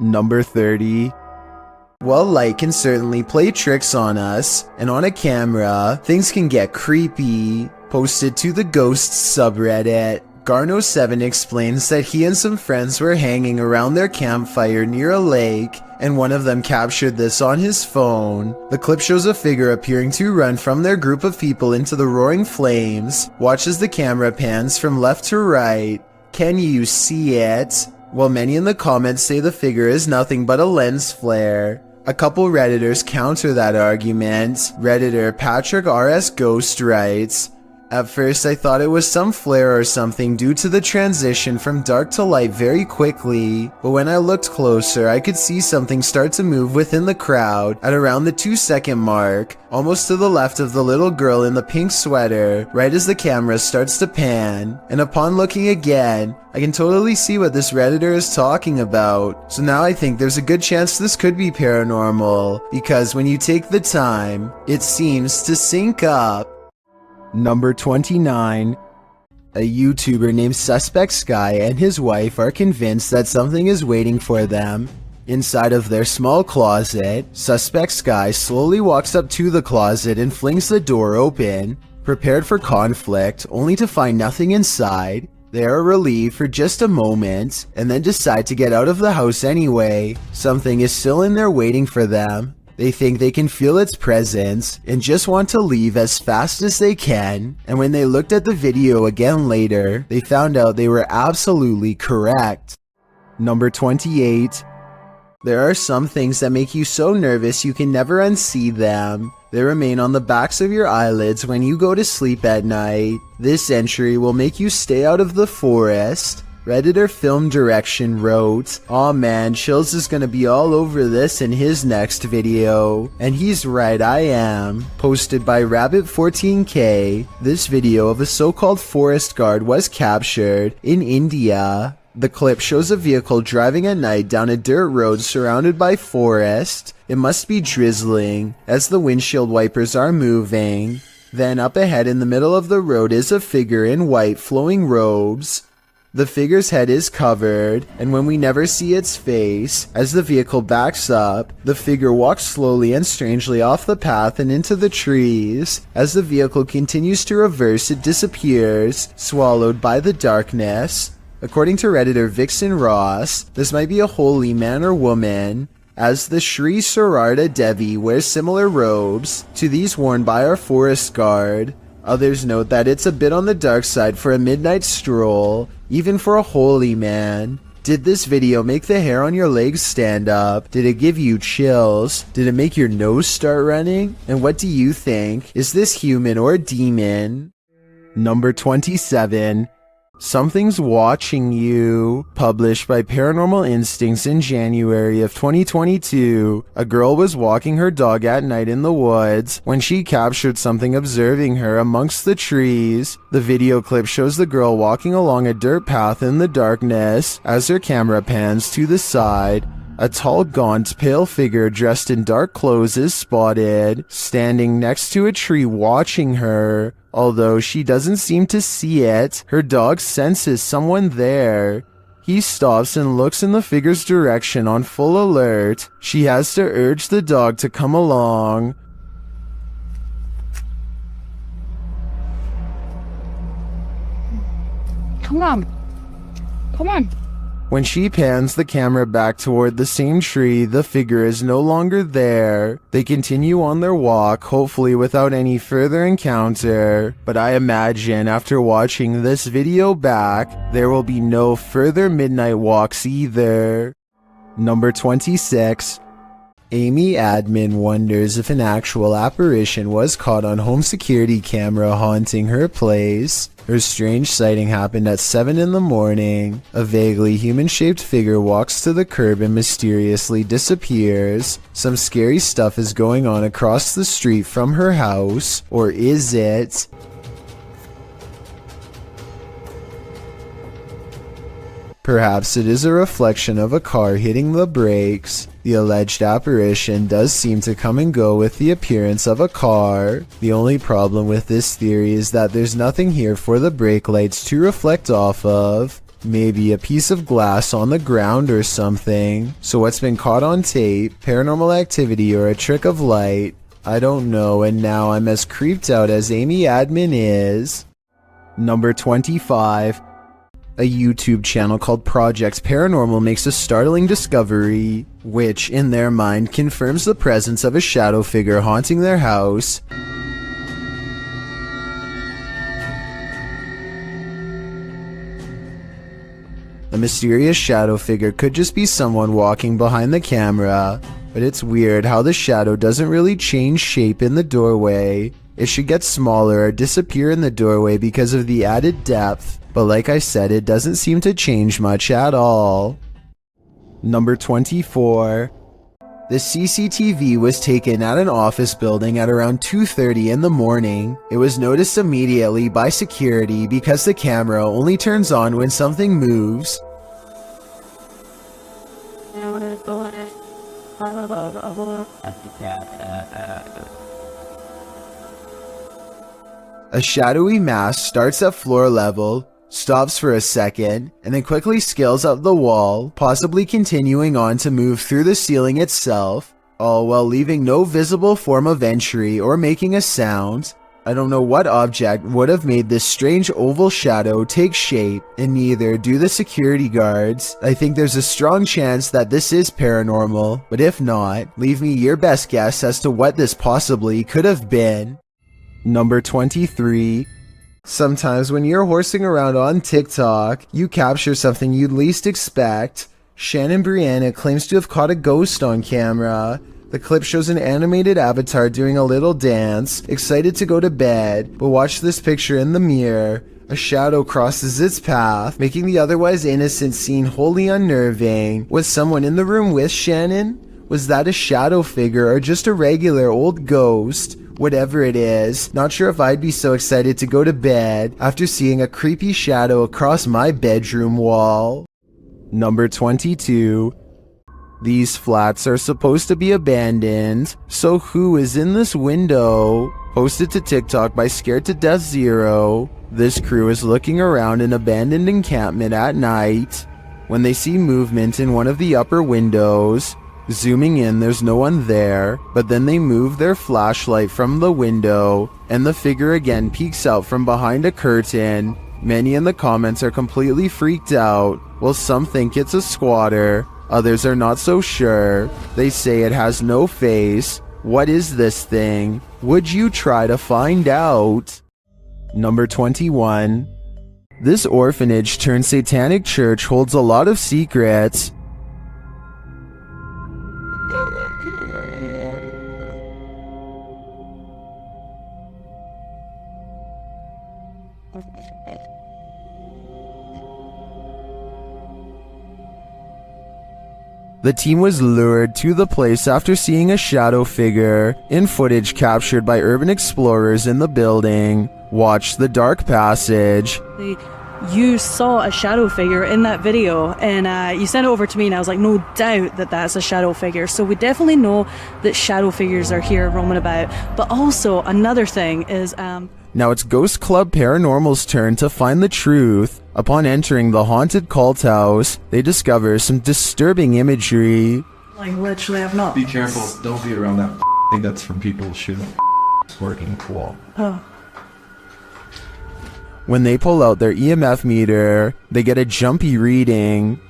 Number 30. Well, light can certainly play tricks on us, and on a camera, things can get creepy. Posted to the Ghosts subreddit, Garno7 explains that he and some friends were hanging around their campfire near a lake, and one of them captured this on his phone. The clip shows a figure appearing to run from their group of people into the roaring flames. Watch as the camera pans from left to right. Can you see it? Well, many in the comments say the figure is nothing but a lens flare. A couple Redditors counter that argument. Redditor Patrick RS Ghost writes, "At first I thought it was some flare or something due to the transition from dark to light very quickly, but when I looked closer I could see something start to move within the crowd at around the 2-second mark, almost to the left of the little girl in the pink sweater, right as the camera starts to pan, and upon looking again, I can totally see what this Redditor is talking about. So now I think there's a good chance this could be paranormal, because when you take the time, it seems to sync up." Number 29. A YouTuber named Suspect Sky and his wife are convinced that something is waiting for them. Inside of their small closet, Suspect Sky slowly walks up to the closet and flings the door open. Prepared for conflict, only to find nothing inside, they are relieved for just a moment, and then decide to get out of the house anyway. Something is still in there waiting for them. They think they can feel its presence and just want to leave as fast as they can, and when they looked at the video again later, they found out they were absolutely correct. Number 28. There are some things that make you so nervous you can never unsee them. They remain on the backs of your eyelids when you go to sleep at night. This entry will make you stay out of the forest. Redditor Film Direction wrote, "Aw man, Chills is gonna be all over this in his next video." And he's right, I am. Posted by Rabbit14k, this video of a so-called forest guard was captured in India. The clip shows a vehicle driving at night down a dirt road surrounded by forest. It must be drizzling, as the windshield wipers are moving. Then up ahead in the middle of the road is a figure in white flowing robes. The figure's head is covered, and when we never see its face, as the vehicle backs up, the figure walks slowly and strangely off the path and into the trees. As the vehicle continues to reverse, it disappears, swallowed by the darkness. According to Redditor Vixen Ross, this might be a holy man or woman, as the Sri Sararda Devi wears similar robes to these worn by our forest guard. Others note that it's a bit on the dark side for a midnight stroll, even for a holy man. Did this video make the hair on your legs stand up? Did it give you chills? Did it make your nose start running? And what do you think? Is this human or a demon? Number 27. Something's Watching You. Published by Paranormal Instincts in January of 2022, a girl was walking her dog at night in the woods when she captured something observing her amongst the trees. The video clip shows the girl walking along a dirt path in the darkness. As her camera pans to the side, a tall, gaunt, pale figure dressed in dark clothes is spotted, standing next to a tree watching her. Although she doesn't seem to see it, her dog senses someone there. He stops and looks in the figure's direction on full alert. She has to urge the dog to come along. Come on. Come on. When she pans the camera back toward the same tree, the figure is no longer there. They continue on their walk, hopefully without any further encounter. But I imagine after watching this video back, there will be no further midnight walks either. Number 26. Amy Admin wonders if an actual apparition was caught on home security camera haunting her place. Her strange sighting happened at 7 in the morning. A vaguely human-shaped figure walks to the curb and mysteriously disappears. Some scary stuff is going on across the street from her house. Or is it? Perhaps it is a reflection of a car hitting the brakes. The alleged apparition does seem to come and go with the appearance of a car. The only problem with this theory is that there's nothing here for the brake lights to reflect off of. Maybe a piece of glass on the ground or something. So what's been caught on tape, paranormal activity or a trick of light? I don't know, and now I'm as creeped out as Amy Admin is. Number 25. A YouTube channel called Projects Paranormal makes a startling discovery, which, in their mind, confirms the presence of a shadow figure haunting their house. A mysterious shadow figure could just be someone walking behind the camera, but it's weird how the shadow doesn't really change shape in the doorway. It should get smaller or disappear in the doorway because of the added depth, but like I said, it doesn't seem to change much at all. Number 24. The CCTV was taken at an office building at around 2:30 in the morning. It was noticed immediately by security because the camera only turns on when something moves. A shadowy mass starts at floor level, stops for a second, and then quickly scales up the wall, possibly continuing on to move through the ceiling itself, all while leaving no visible form of entry or making a sound. I don't know what object would have made this strange oval shadow take shape, and neither do the security guards. I think there's a strong chance that this is paranormal, but if not, leave me your best guess as to what this possibly could have been. Number 23. Sometimes when you're horsing around on TikTok, you capture something you'd least expect. Shannon Brianna claims to have caught a ghost on camera. The clip shows an animated avatar doing a little dance, excited to go to bed, but watch this picture in the mirror. A shadow crosses its path, making the otherwise innocent scene wholly unnerving. Was someone in the room with Shannon? Was that a shadow figure or just a regular old ghost? Whatever it is, not sure if I'd be so excited to go to bed after seeing a creepy shadow across my bedroom wall. Number 22. These flats are supposed to be abandoned, so who is in this window? Posted to TikTok by Scared to Death Zero, this crew is looking around an abandoned encampment at night when they see movement in one of the upper windows. Zooming in, there's no one there, but then they move their flashlight from the window, and the figure again peeks out from behind a curtain. Many in the comments are completely freaked out, while some think it's a squatter, others are not so sure. They say it has no face. What is this thing? Would you try to find out? Number 21. This orphanage turned satanic church holds a lot of secrets. The team was lured to the place after seeing a shadow figure in footage captured by urban explorers in the building. Watch the dark passage. You saw a shadow figure in that video, and you sent it over to me, and I was like, no doubt that that's a shadow figure. So we definitely know that shadow figures are here roaming about. But also another thing is now it's Ghost Club Paranormal's turn to find the truth. Upon entering the haunted cult house, they discover some disturbing imagery. Like, literally, I've not... Be careful, don't be around that thing that's from people shooting working wall. Oh. When they pull out their EMF meter, they get a jumpy reading.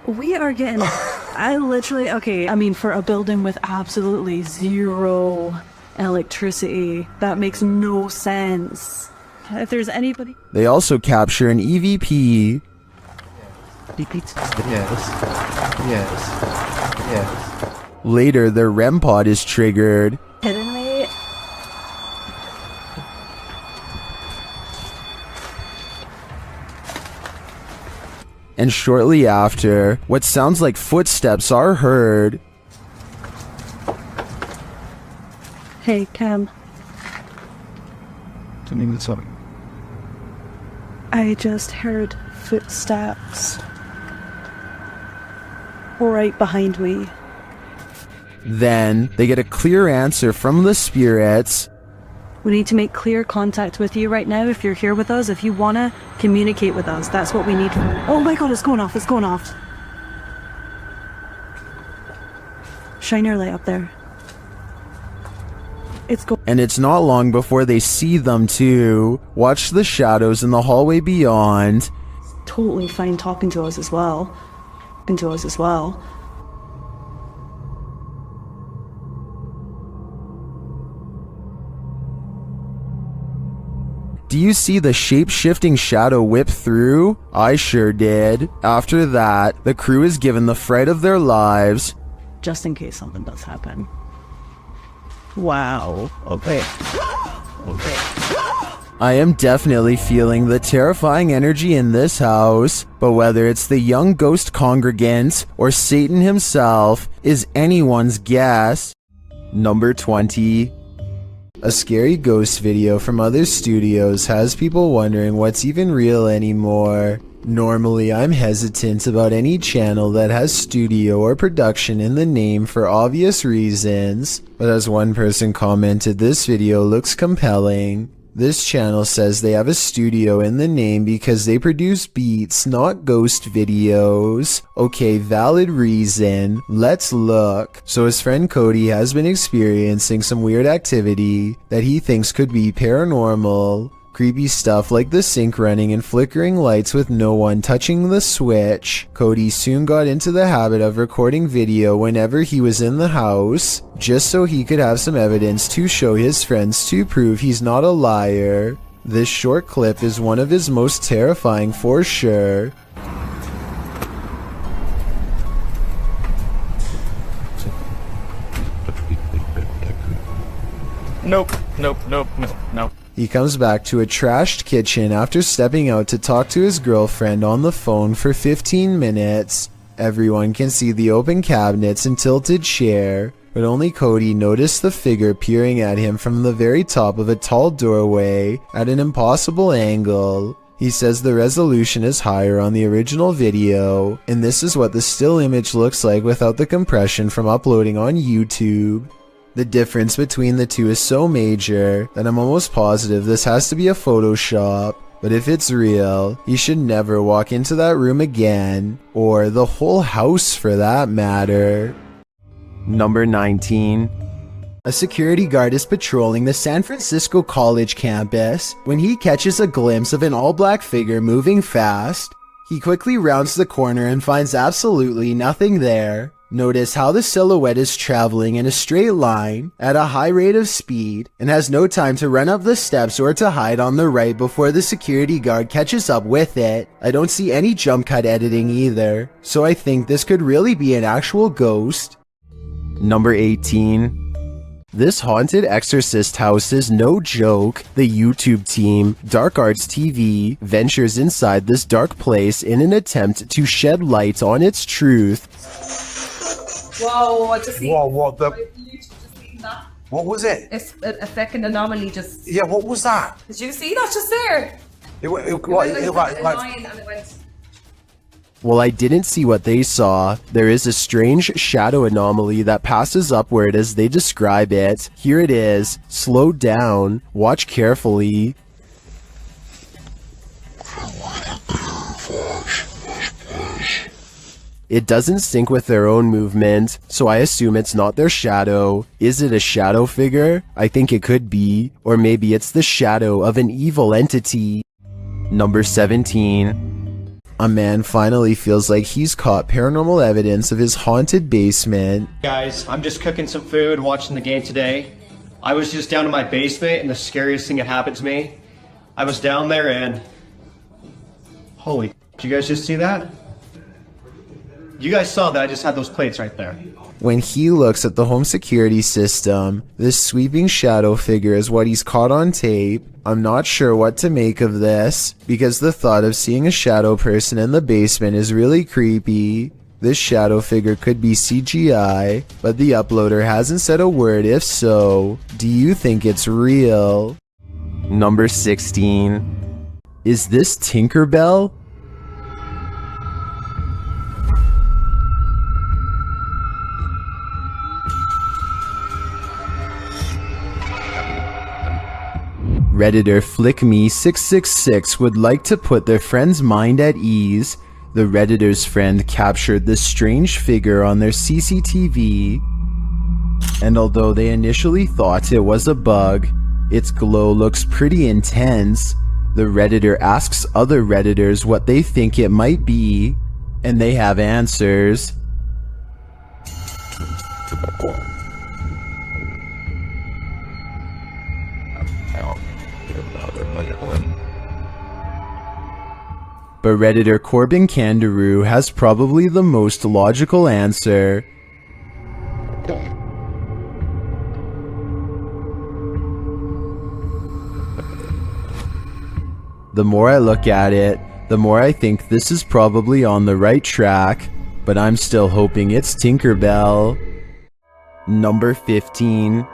We are getting... I literally... Okay, I mean, for a building with absolutely zero electricity, that makes no sense. If there's anybody... They also capture an EVP. Yes. Later, their REM pod is triggered. Kidding me? And shortly after, what sounds like footsteps are heard. Hey, Cam. Something that's up. I just heard footsteps right behind me. Then, they get a clear answer from the spirits. We need to make clear contact with you right now if you're here with us. If you want to communicate with us, that's what we need. Oh my god, it's going off, it's going off. Shine your light up there. And it's not long before they see them too. Watch the shadows in the hallway beyond. Totally fine talking to us as well. Do you see the shape-shifting shadow whip through? I sure did. After that, the crew is given the fright of their lives. Just in case something does happen. Wow. Okay. I am definitely feeling the terrifying energy in this house, but whether it's the young ghost congregant or Satan himself is anyone's guess. Number 20. A scary ghost video from other studios has people wondering what's even real anymore. Normally, I'm hesitant about any channel that has studio or production in the name for obvious reasons, but as one person commented, this video looks compelling. This channel says they have a studio in the name because they produce beats, not ghost videos. Okay, valid reason. Let's look. So his friend Cody has been experiencing some weird activity that he thinks could be paranormal. Creepy stuff like the sink running and flickering lights with no one touching the switch. Cody soon got into the habit of recording video whenever he was in the house, just so he could have some evidence to show his friends to prove he's not a liar. This short clip is one of his most terrifying for sure. Nope. He comes back to a trashed kitchen after stepping out to talk to his girlfriend on the phone for 15 minutes. Everyone can see the open cabinets and tilted chair, but only Cody noticed the figure peering at him from the very top of a tall doorway at an impossible angle. He says the resolution is higher on the original video, and this is what the still image looks like without the compression from uploading on YouTube. The difference between the two is so major that I'm almost positive this has to be a Photoshop. But if it's real, you should never walk into that room again, or the whole house for that matter. Number 19. A security guard is patrolling the San Francisco College campus when he catches a glimpse of an all-black figure moving fast. He quickly rounds the corner and finds absolutely nothing there. Notice how the silhouette is traveling in a straight line at a high rate of speed and has no time to run up the steps or to hide on the right before the security guard catches up with it. I don't see any jump cut editing either, so I think this could really be an actual ghost. Number 18. This haunted exorcist house is no joke. The YouTube team, Dark Arts TV, ventures inside this dark place in an attempt to shed light on its truth. Whoa, I just seen. Whoa, what the? I literally just seen that. What was it? It's a second anomaly just. Yeah, what was that? Did you see that just there? It went It like, went like, a like, line and it went. Well, I didn't see what they saw. There is a strange shadow anomaly that passes upward as they describe it. Here it is. Slow down. Watch carefully. It doesn't sync with their own movement, so I assume it's not their shadow. Is it a shadow figure? I think it could be. Or maybe it's the shadow of an evil entity. Number 17. A man finally feels like he's caught paranormal evidence of his haunted basement. Guys, I'm just cooking some food, watching the game today. I was just down in my basement and the scariest thing that happened to me. I was down there and... Holy, did you guys just see that? You guys saw that I just had those plates right there. When he looks at the home security system, this sweeping shadow figure is what he's caught on tape. I'm not sure what to make of this, because the thought of seeing a shadow person in the basement is really creepy. This shadow figure could be CGI, but the uploader hasn't said a word if so. Do you think it's real? Number 16. Is this Tinkerbell? Redditor FlickMe666 would like to put their friend's mind at ease. The Redditor's friend captured this strange figure on their CCTV, and although they initially thought it was a bug, its glow looks pretty intense. The Redditor asks other Redditors what they think it might be, and they have answers. But Redditor Corbin Kangaroo has probably the most logical answer. The more I look at it, the more I think this is probably on the right track, but I'm still hoping it's Tinkerbell. Number 15.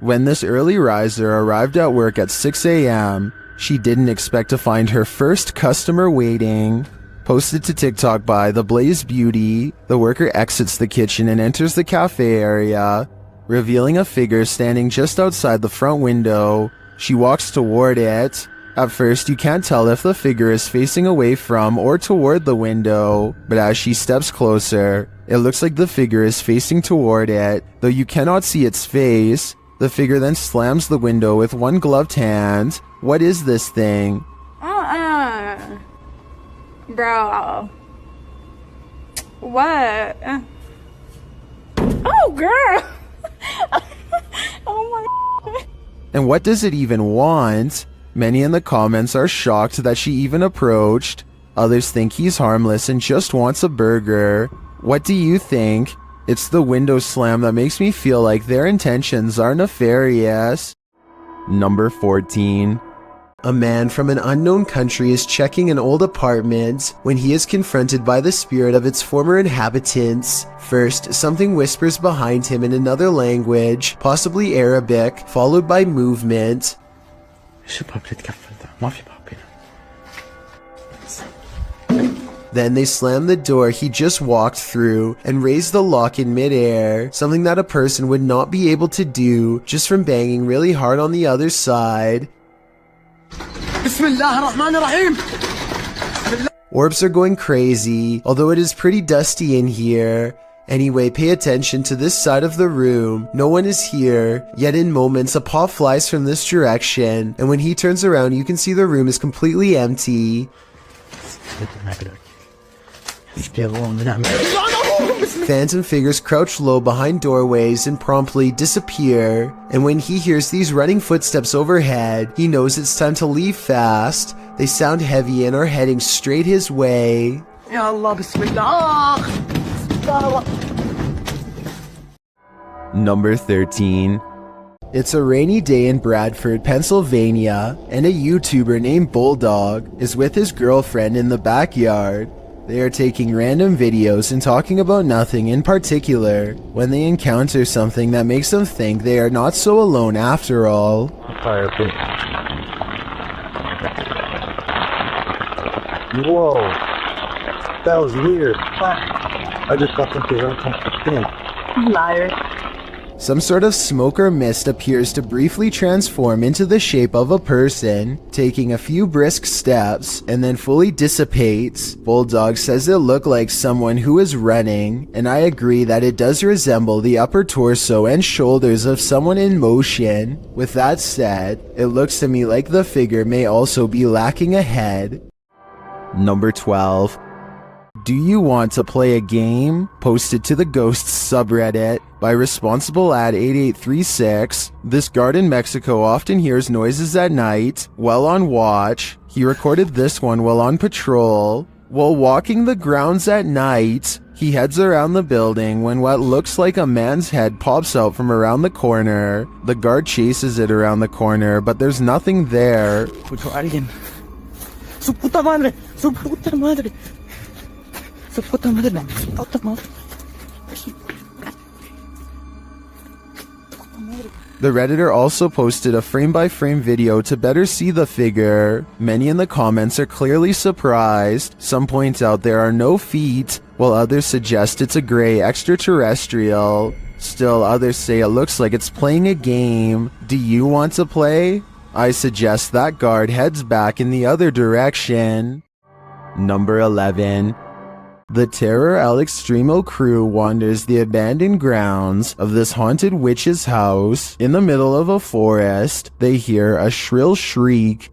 When this early riser arrived at work at 6 a.m., she didn't expect to find her first customer waiting. Posted to TikTok by The Blaze Beauty, the worker exits the kitchen and enters the cafe area, revealing a figure standing just outside the front window. She walks toward it. At first, you can't tell if the figure is facing away from or toward the window, but as she steps closer, it looks like the figure is facing toward it, though you cannot see its face. The figure then slams the window with one gloved hand. What is this thing? Bro. What? Oh, girl. Oh my. And what does it even want? Many in the comments are shocked that she even approached. Others think he's harmless and just wants a burger. What do you think? It's the window slam that makes me feel like their intentions are nefarious. Number 14. A man from an unknown country is checking an old apartment when he is confronted by the spirit of its former inhabitants. First, something whispers behind him in another language, possibly Arabic, followed by movement. Then they slam the door he just walked through and raise the lock in midair, something that a person would not be able to do just from banging really hard on the other side. Orbs are going crazy, although it is pretty dusty in here. Anyway, pay attention to this side of the room. No one is here, yet in moments a paw flies from this direction, and when he turns around you can see the room is completely empty. Phantom figures crouch low behind doorways and promptly disappear, and when he hears these running footsteps overhead, he knows it's time to leave fast. They sound heavy and are heading straight his way. Ya Allah, bismillah. Number 13. It's a rainy day in Bradford, Pennsylvania, and a YouTuber named Bulldog is with his girlfriend in the backyard. They are taking random videos and talking about nothing in particular when they encounter something that makes them think they are not so alone after all. Whoa, that was weird. I just got something wrong. Liar. Some sort of smoke or mist appears to briefly transform into the shape of a person, taking a few brisk steps, and then fully dissipates. Bulldog says it looked like someone who is running, and I agree that it does resemble the upper torso and shoulders of someone in motion. With that said, it looks to me like the figure may also be lacking a head. Number 12. Do you want to play a game? Posted to the Ghosts subreddit by responsible ad 8836. This guard in Mexico often hears noises at night while on watch. He recorded this one while on patrol. While walking the grounds at night, he heads around the building when what looks like a man's head pops out from around the corner. The guard chases it around the corner, but there's nothing there. Su puta madre, su puta madre. The Redditor also posted a frame-by-frame video to better see the figure. Many in the comments are clearly surprised. Some point out there are no feet, while others suggest it's a gray extraterrestrial. Still, others say it looks like it's playing a game. Do you want to play? I suggest that guard heads back in the other direction. Number 11. The Terror al Extremo crew wanders the abandoned grounds of this haunted witch's house. In the middle of a forest, they hear a shrill shriek.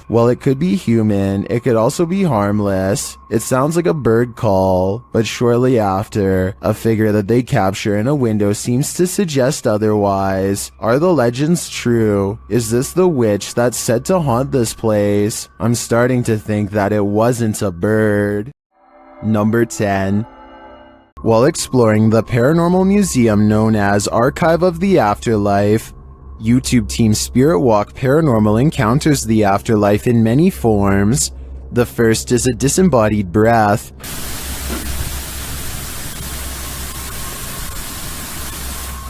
While it could be human, it could also be harmless. It sounds like a bird call, but shortly after, a figure that they capture in a window seems to suggest otherwise. Are the legends true? Is this the witch that's said to haunt this place? I'm starting to think that it wasn't a bird. Number 10. While exploring the paranormal museum known as Archive of the Afterlife, YouTube team Spirit Walk Paranormal encounters the afterlife in many forms. The first is a disembodied breath.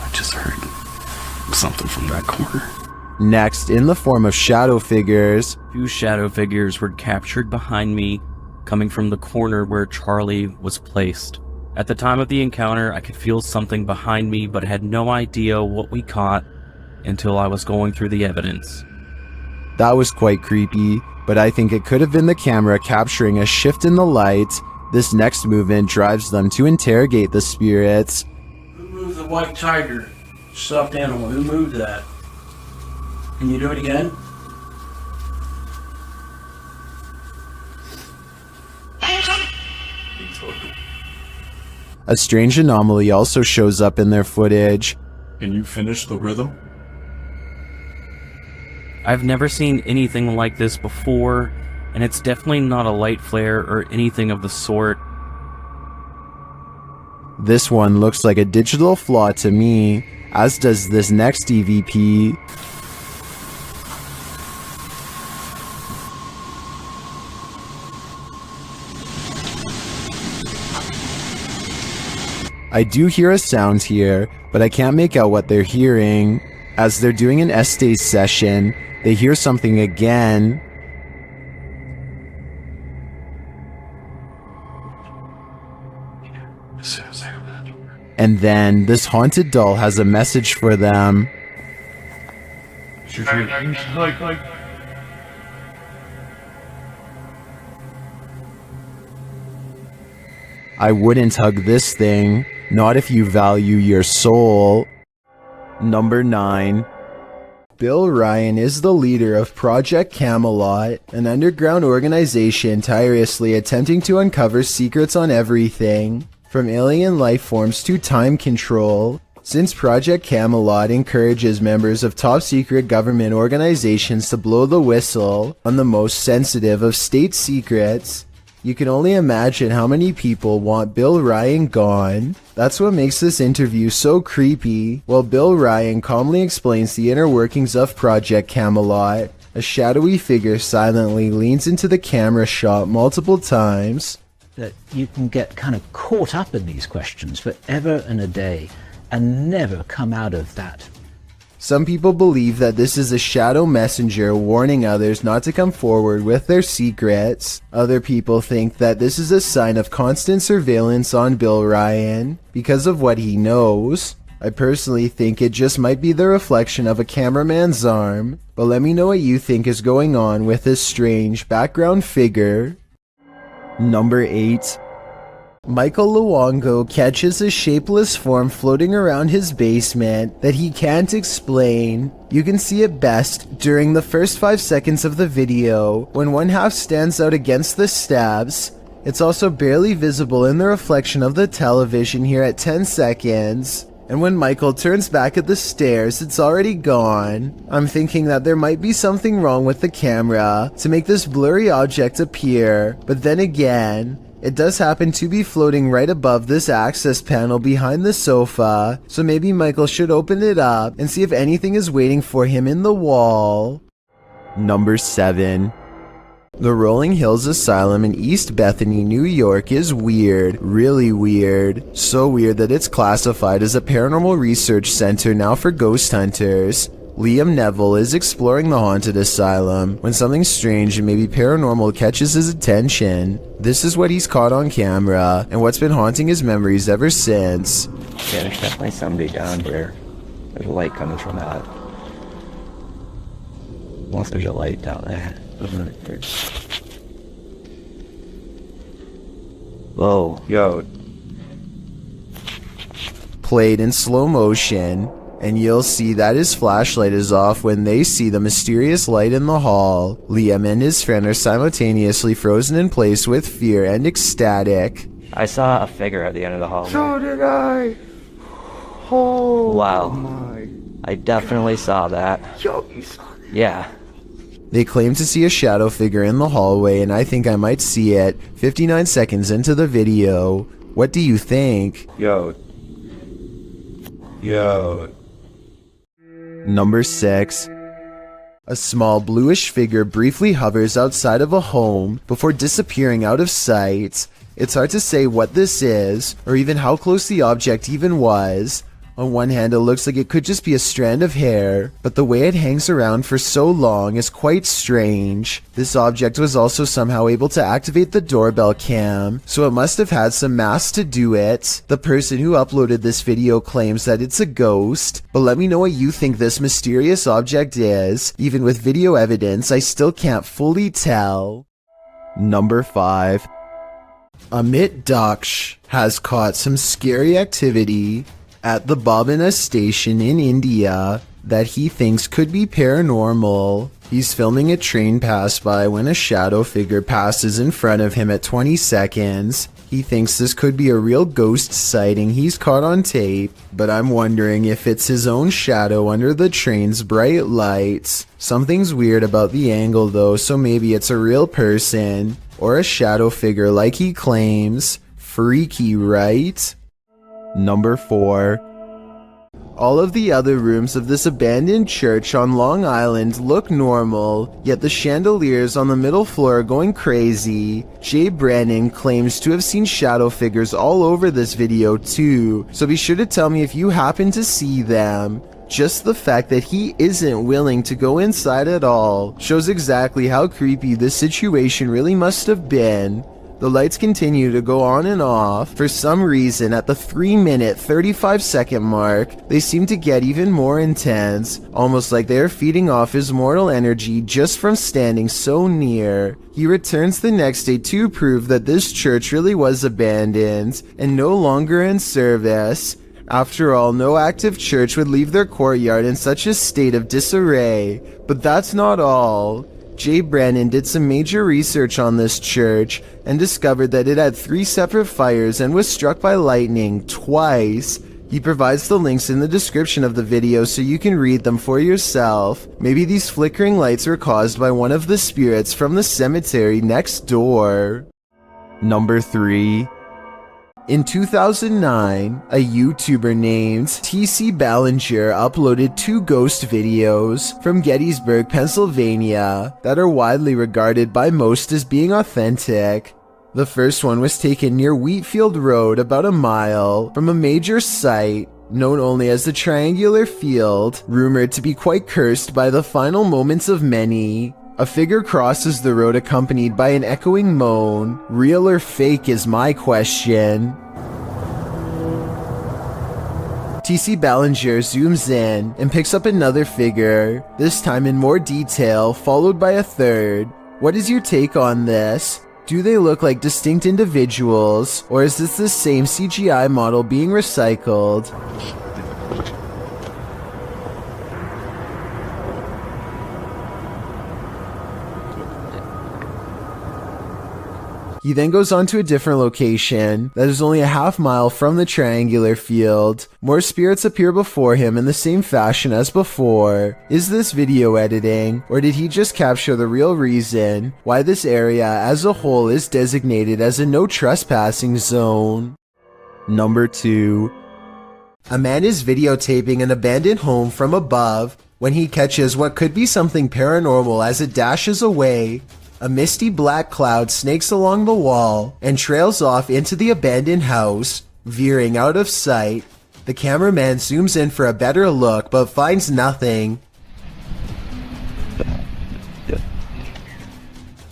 I just heard something from that corner. Next, in the form of shadow figures. 2 shadow figures were captured behind me, coming from the corner where Charlie was placed. At the time of the encounter, I could feel something behind me, but had no idea what we caught until I was going through the evidence. That was quite creepy, but I think it could have been the camera capturing a shift in the light. This next movement drives them to interrogate the spirits. Who moved the white tiger? Stuffed animal, who moved that? Can you do it again? A strange anomaly also shows up in their footage. Can you finish the rhythm? I've never seen anything like this before, and it's definitely not a light flare or anything of the sort. This one looks like a digital flaw to me, as does this next EVP. I do hear a sound here, but I can't make out what they're hearing. As they're doing an Estes session, they hear something again. And then this haunted doll has a message for them. I wouldn't hug this thing, not if you value your soul. Number 9. Bill Ryan is the leader of Project Camelot, an underground organization tirelessly attempting to uncover secrets on everything, from alien life forms to time control. Since Project Camelot encourages members of top-secret government organizations to blow the whistle on the most sensitive of state secrets, you can only imagine how many people want Bill Ryan gone. That's what makes this interview so creepy. While Bill Ryan calmly explains the inner workings of Project Camelot, a shadowy figure silently leans into the camera shot multiple times. That you can get kind of caught up in these questions forever and a day and never come out of that. Some people believe that this is a shadow messenger warning others not to come forward with their secrets. Other people think that this is a sign of constant surveillance on Bill Ryan because of what he knows. I personally think it just might be the reflection of a cameraman's arm, but let me know what you think is going on with this strange background figure. Number 8. Michael Luongo catches a shapeless form floating around his basement that he can't explain. You can see it best during the first 5 seconds of the video, when one half stands out against the steps. It's also barely visible in the reflection of the television here at 10 seconds. And when Michael turns back at the stairs, it's already gone. I'm thinking that there might be something wrong with the camera to make this blurry object appear, but then again, it does happen to be floating right above this access panel behind the sofa, so maybe Michael should open it up and see if anything is waiting for him in the wall. Number 7. The Rolling Hills Asylum in East Bethany, New York is weird, really weird. So weird that it's classified as a paranormal research center now for ghost hunters. Liam Neville is exploring the haunted asylum when something strange and maybe paranormal catches his attention. This is what he's caught on camera and what's been haunting his memories ever since. Yeah, there's definitely somebody down here. There's a light coming from that. Unless there's a light down there. Whoa, yo. Played in slow motion, and you'll see that his flashlight is off when they see the mysterious light in the hall. Liam and his friend are simultaneously frozen in place with fear and ecstatic. I saw a figure at the end of the hall. So did I. Oh, wow. my. I definitely saw that. Yo, you saw that? Yeah. They claim to see a shadow figure in the hallway, and I think I might see it 59 seconds into the video. What do you think? Yo. Number 6. A small bluish figure briefly hovers outside of a home before disappearing out of sight. It's hard to say what this is, or even how close the object even was. On one hand, it looks like it could just be a strand of hair, but the way it hangs around for so long is quite strange. This object was also somehow able to activate the doorbell cam, so it must have had some mass to do it. The person who uploaded this video claims that it's a ghost, but let me know what you think this mysterious object is. Even with video evidence, I still can't fully tell. Number 5. Amit Daksh has caught some scary activity at the Bobina station in India that he thinks could be paranormal. He's filming a train pass by when a shadow figure passes in front of him at 20 seconds. He thinks this could be a real ghost sighting he's caught on tape, but I'm wondering if it's his own shadow under the train's bright lights. Something's weird about the angle though, so maybe it's a real person or a shadow figure like he claims. Freaky, right? Number 4. All of the other rooms of this abandoned church on Long Island look normal, yet the chandeliers on the middle floor are going crazy. Jay Brennan claims to have seen shadow figures all over this video too, so be sure to tell me if you happen to see them. Just the fact that he isn't willing to go inside at all shows exactly how creepy this situation really must have been. The lights continue to go on and off. For some reason, at the 3-minute 35-second mark, they seem to get even more intense, almost like they are feeding off his mortal energy just from standing so near. He returns the next day to prove that this church really was abandoned and no longer in service. After all, no active church would leave their courtyard in such a state of disarray. But that's not all. Jay Brennan did some major research on this church and discovered that it had 3 separate fires and was struck by lightning twice. He provides the links in the description of the video so you can read them for yourself. Maybe these flickering lights were caused by one of the spirits from the cemetery next door. Number 3. In 2009, a YouTuber named TC Ballinger uploaded 2 ghost videos from Gettysburg, Pennsylvania that are widely regarded by most as being authentic. The first one was taken near Wheatfield Road, about a mile from a major site known only as the Triangular Field, rumored to be quite cursed by the final moments of many. A figure crosses the road accompanied by an echoing moan. Real or fake is my question. TC Ballinger zooms in and picks up another figure, this time in more detail, followed by a third. What is your take on this? Do they look like distinct individuals, or is this the same CGI model being recycled? He then goes on to a different location that is only a half-mile from the Triangular Field. More spirits appear before him in the same fashion as before. Is this video editing, or did he just capture the real reason why this area as a whole is designated as a no trespassing zone? Number 2. A man is videotaping an abandoned home from above when he catches what could be something paranormal as it dashes away. A misty black cloud snakes along the wall and trails off into the abandoned house, veering out of sight. The cameraman zooms in for a better look but finds nothing.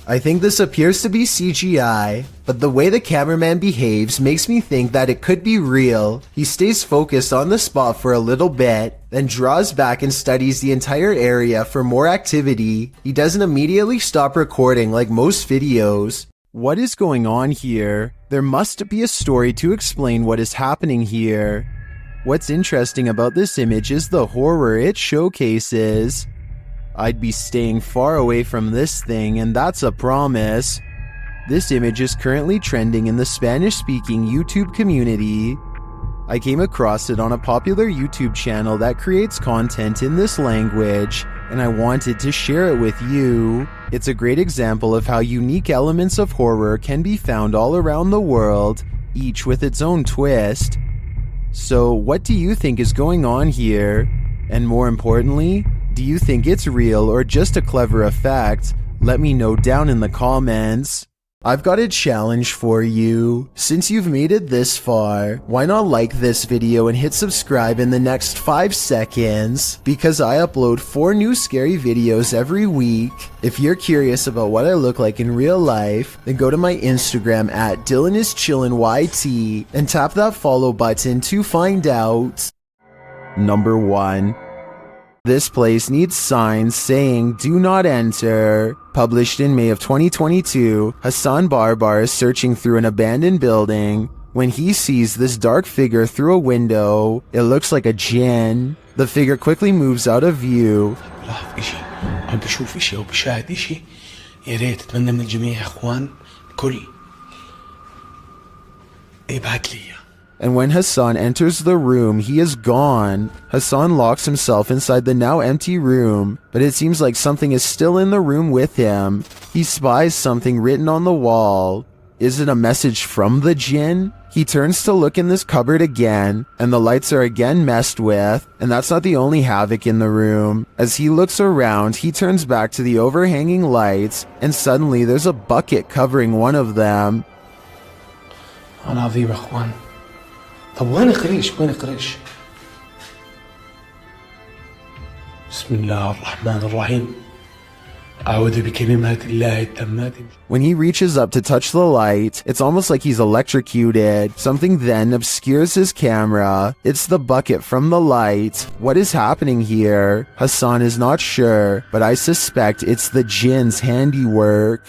I think this appears to be CGI, but the way the cameraman behaves makes me think that it could be real. He stays focused on the spot for a little bit, then draws back and studies the entire area for more activity. He doesn't immediately stop recording like most videos. What is going on here? There must be a story to explain what is happening here. What's interesting about this image is the horror it showcases. I'd be staying far away from this thing, and that's a promise. This image is currently trending in the Spanish-speaking YouTube community. I came across it on a popular YouTube channel that creates content in this language, and I wanted to share it with you. It's a great example of how unique elements of horror can be found all around the world, each with its own twist. So, what do you think is going on here? And more importantly, do you think it's real or just a clever effect? Let me know down in the comments. I've got a challenge for you. Since you've made it this far, why not like this video and hit subscribe in the next 5 seconds? Because I upload 4 new scary videos every week. If you're curious about what I look like in real life, then go to my Instagram at DylanIsChillinYT and tap that follow button to find out. Number 1. This place needs signs saying "Do not enter." Published in May of 2022, Hassan Barbar is searching through an abandoned building when he sees this dark figure through a window. It looks like a jinn. The figure quickly moves out of view. عم بشوف اشي او بشاهد اشي يا ريت اتمنى من الجميع يا اخوان الكل يبعت لي. And when Hassan enters the room, he is gone. Hassan locks himself inside the now empty room, but it seems like something is still in the room with him. He spies something written on the wall. Is it a message from the jinn? He turns to look in this cupboard again, and the lights are again messed with, and that's not the only havoc in the room. As he looks around, he turns back to the overhanging lights, and suddenly there's a bucket covering one of them. أنا عظيم يا اخوان. طب وين قريش؟ وين قريش؟ بسم الله الرحمن الرحيم. أعوذ بكلمات الله التامات. When he reaches up to touch the light, it's almost like he's electrocuted. Something then obscures his camera. It's the bucket from the light. What is happening here? Hassan is not sure, but I suspect it's the jinn's handiwork.